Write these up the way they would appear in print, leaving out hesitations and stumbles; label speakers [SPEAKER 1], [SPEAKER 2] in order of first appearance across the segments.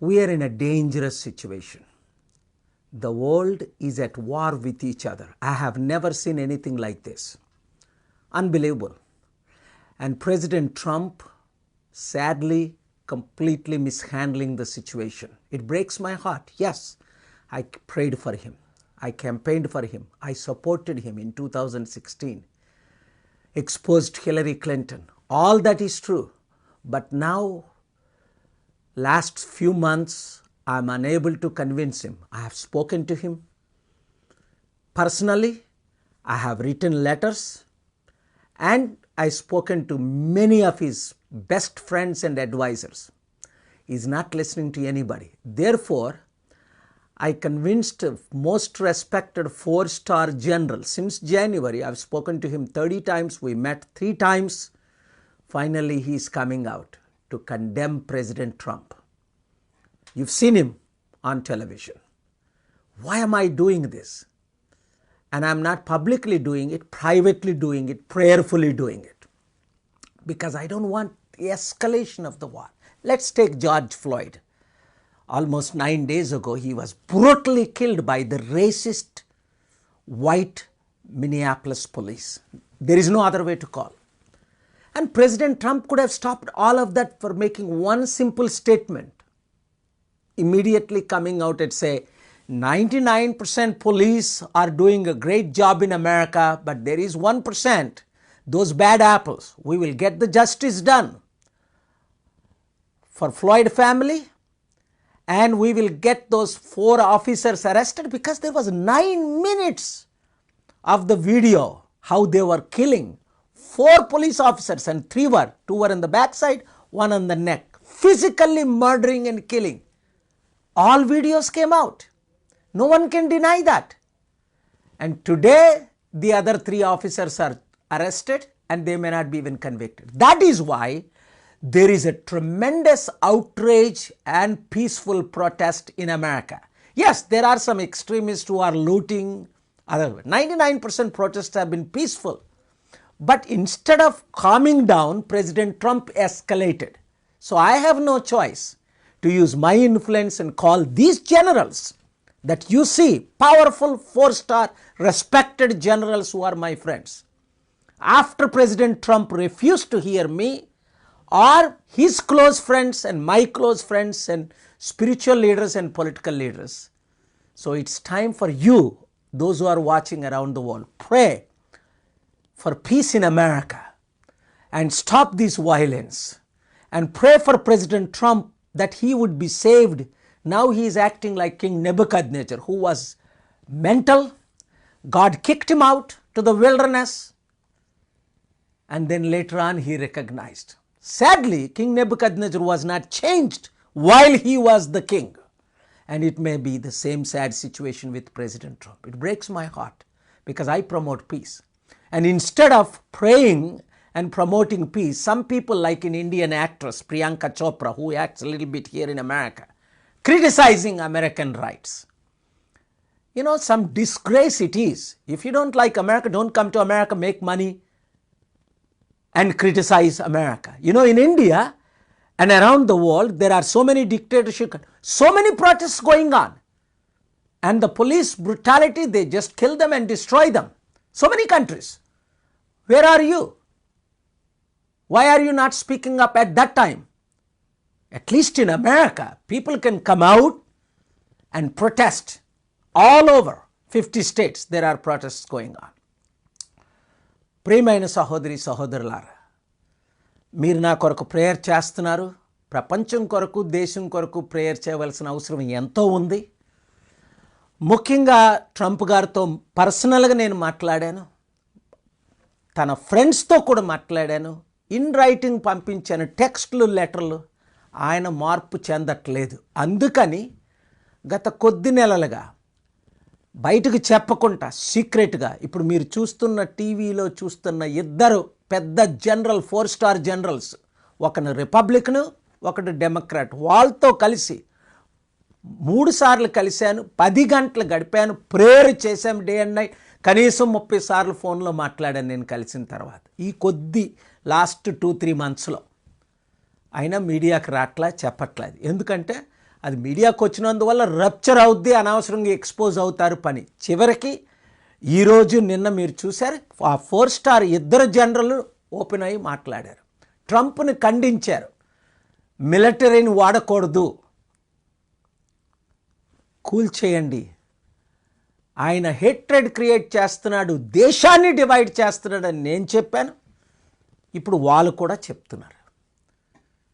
[SPEAKER 1] We are in a dangerous situation. The world is at war with each other. I have never seen anything like this. Unbelievable. And President Trump, sadly, completely mishandling the situation. It breaks my heart. Yes, I prayed for him. I campaigned for him. I supported him in 2016. Exposed Hillary Clinton. All that is true. But now, last few months, I am unable to convince him. I have spoken to him personally. I have written letters. And I have spoken to many of his best friends and advisors. He is not listening to anybody. Therefore, I convinced most respected 4-star general. Since January, I have spoken to him 30 times. We met 3 times. Finally, he is coming out to condemn President Trump. You've seen him on television. Why am I doing this? And I'm not publicly doing it, privately doing it, prayerfully doing it. Because I don't want the escalation of the war. Let's take George Floyd. Almost 9 days ago, he was brutally killed by the racist white Minneapolis police. There is no other way to call. And President Trump could have stopped all of that for making one simple statement. Immediately coming out and say, 99% police are doing a great job in America, but there is 1%, those bad apples. We will get the justice done for Floyd family, and we will get those 4 officers arrested, because there was 9 minutes of the video how they were killing 4 police officers, and 2 were in the backside, 1 on the neck, physically murdering and killing. All videos came out. No one can deny that. And today, the other 3 officers are arrested and they may not be even convicted. That is why there is a tremendous outrage and peaceful protest in America. Yes, there are some extremists who are looting. 99% protests have been peaceful. But instead of calming down, President Trump escalated. So I have no choice to use my influence and call these generals that you see, powerful 4-star respected generals who are my friends. After President Trump refused to hear me, or his close friends and my close friends and spiritual leaders and political leaders. So it's time for you, those who are watching around the world, pray for peace in America and stop this violence, and pray for President Trump that he would be saved. Now he is acting like King Nebuchadnezzar, who was mental. God kicked him out to the wilderness, and then later on he recognized. Sadly, King Nebuchadnezzar was not changed while he was the king. And it may be the same sad situation with President Trump. It breaks my heart because I promote peace. And instead of praying and promoting peace, some people, like an Indian actress, Priyanka Chopra, who acts a little bit here in America, criticizing American rights. You know, some disgrace it is. If you don't like America, don't come to America, make money and criticize America. You know, in India and around the world, there are so many dictatorships, so many protests going on. And the police brutality, they just kill them and destroy them. So many countries. Where are you? Why are you not speaking up at that time? At least in America, people can come out and protest. All over 50 states, there are protests going on. ప్రియమైన సహోదరి సహోదరులారా, మీరు నా కొరకు prayer చేస్తున్నారు. ప్రపంచం కొరకు, దేశం కొరకు ప్రేయర్ చేయవలసిన అవసరం ఎంతో ఉంది. ముఖ్యంగా ట్రంప్ గారితో పర్సనల్గా నేను మాట్లాడాను. తన ఫ్రెండ్స్తో కూడా మాట్లాడాను. ఇన్ రైటింగ్ పంపించాను, టెక్స్ట్లు, లెటర్లు. ఆయన మార్పు చెందట్లేదు. అందుకని గత కొద్ది నెలలుగా బయటకు చెప్పకుండా సీక్రెట్గా ఇప్పుడు మీరు చూస్తున్న టీవీలో చూస్తున్న 2 పెద్ద జనరల్ 4-స్టార్ జనరల్స్, ఒకరు రిపబ్లికను, ఒకటి డెమోక్రాట్, వాళ్ళతో కలిసి 3 సార్లు కలిశాను. 10 గంటలు గడిపాను. ప్రేయర్ చేశాం డే అండ్ నైట్. కనీసం 30 సార్లు ఫోన్లో మాట్లాడాను నేను కలిసిన తర్వాత. ఈ కొద్ది లాస్ట్ 2-3 మంత్స్లో. అయినా మీడియాకి రాట్లా, చెప్పట్లేదు. ఎందుకంటే అది మీడియాకు వచ్చినందువల్ల రప్చర్ అవుద్ది, అనవసరంగా ఎక్స్పోజ్ అవుతారు పని. చివరికి ఈరోజు నిన్న మీరు చూశారు, ఆ 4 స్టార్ ఇద్దరు జనరల్ ఓపెన్ అయ్యి మాట్లాడారు, ట్రంప్ని ఖండించారు. మిలిటరీని వాడకూడదు, కూల్ చేయండి, ఆయన హేట్రెడ్ క్రియేట్ చేస్తున్నాడు, దేశాన్ని డివైడ్ చేస్తున్నాడని నేను చెప్పాను. ఇప్పుడు వాళ్ళు కూడా చెప్తున్నారు.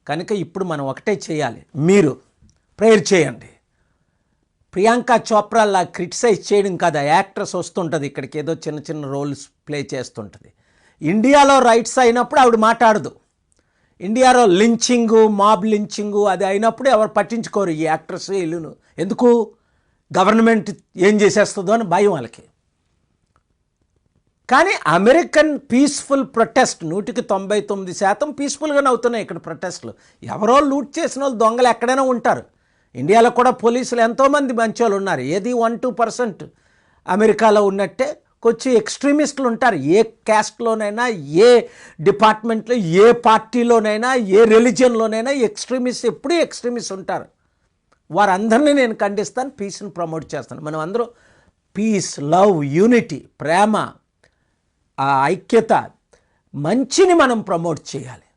[SPEAKER 1] కనుక ఇప్పుడు మనం ఒకటే చేయాలి, మీరు ప్రేయర్ చేయండి. ప్రియాంక చోప్రాలా క్రిటిసైజ్ చేయడం కదా, యాక్ట్రెస్ వస్తుంటుంది ఇక్కడికి, ఏదో చిన్న చిన్న రోల్స్ ప్లే చేస్తుంటుంది. ఇండియాలో రైట్స్ అయినప్పుడు ఆవిడ మాట్లాడదు. ఇండియాలో లించింగు, మాబ్ లించింగు అది అయినప్పుడు ఎవరు పట్టించుకోరు ఈ యాక్ట్రెస్ ఇల్లును. ఎందుకు? గవర్నమెంట్ ఏం చేసేస్తుందో అని భయం వాళ్ళకి. కానీ అమెరికన్ పీస్ఫుల్ ప్రొటెస్ట్ 99% పీస్ఫుల్గానే అవుతున్నాయి ఇక్కడ ప్రొటెస్ట్లు. ఎవరో లూట్ చేసిన వాళ్ళు దొంగలు ఎక్కడైనా ఉంటారు. ఇండియాలో కూడా పోలీసులు ఎంతోమంది మంచి వాళ్ళు ఉన్నారు. ఏది 1-2% అమెరికాలో ఉన్నట్టే కొంచెం ఎక్స్ట్రీమిస్టులు ఉంటారు. ఏ క్యాస్ట్లోనైనా, ఏ డిపార్ట్మెంట్లో, ఏ పార్టీలోనైనా, ఏ రిలీజియన్లోనైనా ఎక్స్ట్రీమిస్ట్, ఎప్పుడూ ఎక్స్ట్రీమిస్ట్ ఉంటారు. వారందరినీ నేను ఖండిస్తాను, పీస్ని ప్రమోట్ చేస్తాను. మనం అందరూ పీస్, లవ్, యూనిటీ, ప్రేమ, ఆ ఐక్యత, మంచిని మనం ప్రమోట్ చేయాలి,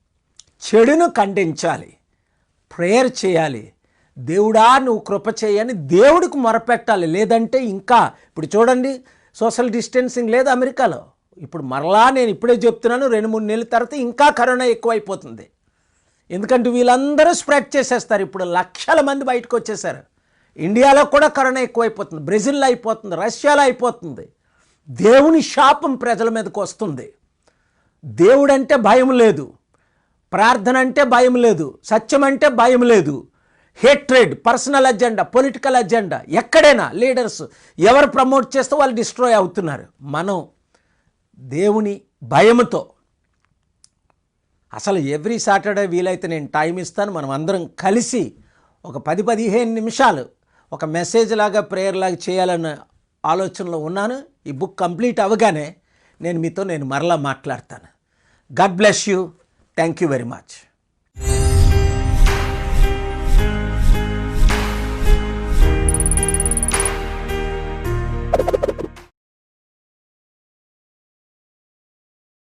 [SPEAKER 1] చెడును ఖండించాలి, ప్రేయర్ చేయాలి. దేవుడా నువ్వు కృప చేయని దేవుడికి మొరపెట్టాలి. లేదంటే ఇంకా ఇప్పుడు చూడండి, సోషల్ డిస్టెన్సింగ్ లేదు అమెరికాలో. ఇప్పుడు మరలా నేను ఇప్పుడే చెప్తున్నాను, 2-3 నెలల తర్వాత ఇంకా కరోనా ఎక్కువైపోతుంది. ఎందుకంటే వీళ్ళందరూ స్ప్రెడ్ చేసేస్తారు. ఇప్పుడు లక్షల మంది బయటకు వచ్చేసారు. ఇండియాలో కూడా కరోనా ఎక్కువైపోతుంది, బ్రెజిల్లో అయిపోతుంది, రష్యాలో అయిపోతుంది. దేవుని శాపం ప్రజల మీదకి వస్తుంది. దేవుడంటే భయం లేదు, ప్రార్థన అంటే భయం లేదు, సత్యం అంటే భయం లేదు. Hatred, personal agenda, political agenda, ఎక్కడైనా లీడర్స్ ఎవరు ప్రమోట్ చేస్తే వాళ్ళు డిస్ట్రాయ్ అవుతున్నారు. మనం దేవుని భయముతో అసలు ఎవ్రీ సాటర్డే వీలైతే నేను టైం ఇస్తాను, మనం అందరం కలిసి ఒక 10-15 నిమిషాలు ఒక మెసేజ్ లాగా, ప్రేయర్ లాగా చేయాలన్న ఆలోచనలో ఉన్నాను. ఈ బుక్ కంప్లీట్ అవ్వగానే నేను మీతో మరలా మాట్లాడతాను. God bless you. Thank you very much.